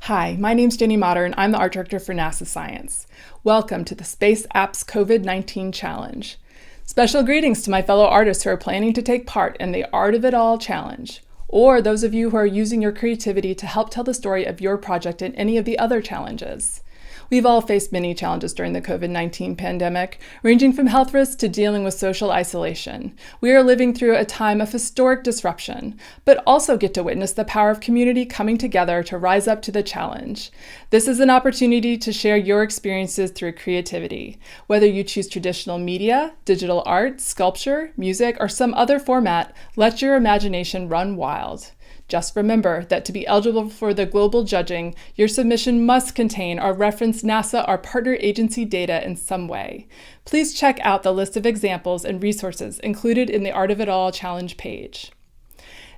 Hi, my name's Jenny Mottar, and I'm the art director for NASA Science. Welcome to the Space Apps COVID-19 Challenge. Special greetings to my fellow artists who are planning to take part in the Art of It All Challenge, or those of you who are using your creativity to help tell the story of your project in any of the other challenges. We've all faced many challenges during the COVID-19 pandemic, ranging from health risks to dealing with social isolation. We are living through a time of historic disruption, but also get to witness the power of community coming together to rise up to the challenge. This is an opportunity to share your experiences through creativity. Whether you choose traditional media, digital art, sculpture, music, or some other format, let your imagination run wild. Just remember that to be eligible for the global judging, your submission must contain or reference NASA or partner agency data in some way. Please check out the list of examples and resources included in the Art of It All Challenge page.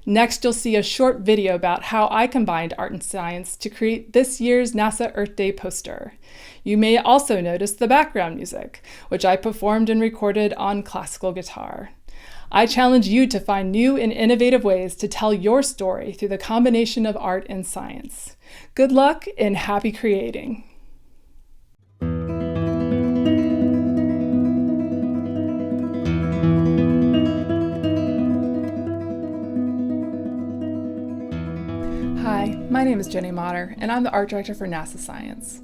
Next, you'll see a short video about how I combined art and science to create this year's NASA Earth Day poster. You may also notice the background music, which I performed and recorded on classical guitar. I challenge you to find new and innovative ways to tell your story through the combination of art and science. Good luck and happy creating. Hi, my name is Jenny Mottar, and I'm the art director for NASA Science.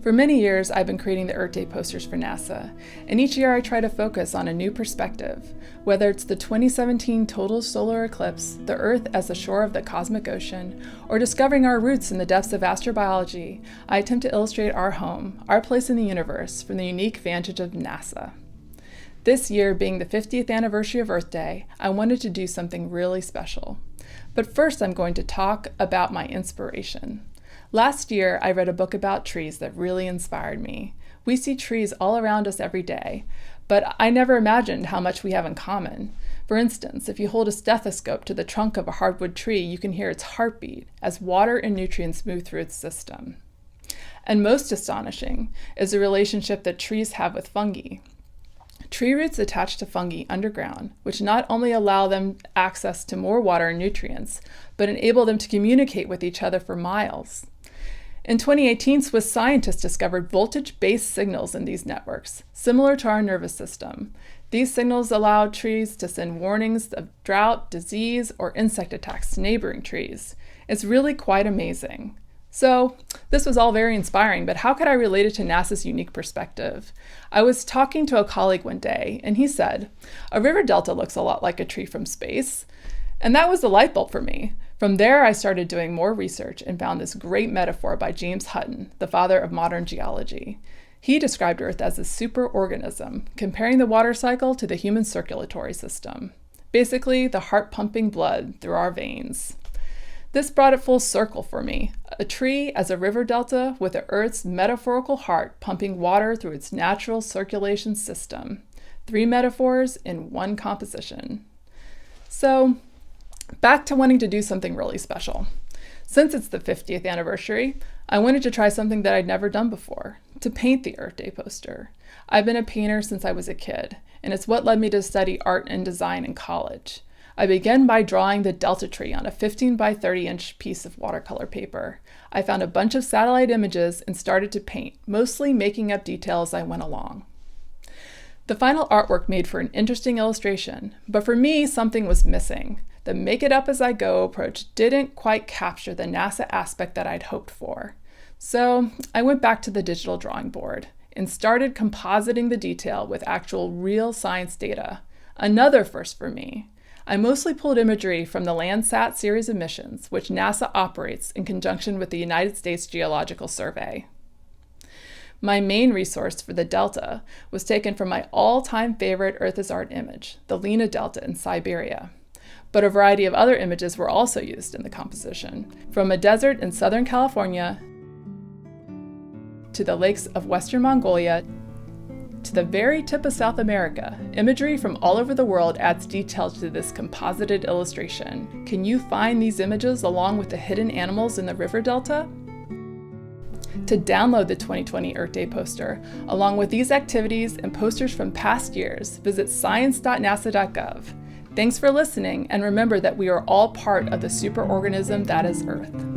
For many years, I've been creating the Earth Day posters for NASA, and each year I try to focus on a new perspective. Whether it's the 2017 total solar eclipse, the Earth as the shore of the cosmic ocean, or discovering our roots in the depths of astrobiology, I attempt to illustrate our home, our place in the universe, from the unique vantage of NASA. This year, being the 50th anniversary of Earth Day, I wanted to do something really special. But first, I'm going to talk about my inspiration. Last year, I read a book about trees that really inspired me. We see trees all around us every day, but I never imagined how much we have in common. For instance, if you hold a stethoscope to the trunk of a hardwood tree, you can hear its heartbeat as water and nutrients move through its system. And most astonishing is the relationship that trees have with fungi. Tree roots attach to fungi underground, which not only allow them access to more water and nutrients, but enable them to communicate with each other for miles. In 2018, Swiss scientists discovered voltage-based signals in these networks, similar to our nervous system. These signals allow trees to send warnings of drought, disease, or insect attacks to neighboring trees. It's really quite amazing. So, this was all very inspiring, but how could I relate it to NASA's unique perspective? I was talking to a colleague one day, and he said, "A river delta looks a lot like a tree from space." And that was the light bulb for me. From there, I started doing more research and found this great metaphor by James Hutton, the father of modern geology. He described Earth as a superorganism, comparing the water cycle to the human circulatory system. Basically, the heart pumping blood through our veins. This brought it full circle for me. A tree as a river delta with the Earth's metaphorical heart pumping water through its natural circulation system. 3 metaphors in one composition. So, back to wanting to do something really special. Since it's the 50th anniversary, I wanted to try something that I'd never done before, to paint the Earth Day poster. I've been a painter since I was a kid, and it's what led me to study art and design in college. I began by drawing the delta tree on a 15 by 30 inch piece of watercolor paper. I found a bunch of satellite images and started to paint, mostly making up details as I went along. The final artwork made for an interesting illustration, but for me, something was missing. The make-it-up-as-I-go approach didn't quite capture the NASA aspect that I'd hoped for. So I went back to the digital drawing board and started compositing the detail with actual real science data. Another first for me. I mostly pulled imagery from the Landsat series of missions, which NASA operates in conjunction with the United States Geological Survey. My main resource for the delta was taken from my all-time favorite Earth as Art image, the Lena Delta in Siberia. But a variety of other images were also used in the composition, from a desert in Southern California to the lakes of Western Mongolia to the very tip of South America. Imagery from all over the world adds details to this composited illustration. Can you find these images along with the hidden animals in the river delta? To download the 2020 Earth Day poster, along with these activities and posters from past years, visit science.nasa.gov. Thanks for listening, and remember that we are all part of the superorganism that is Earth.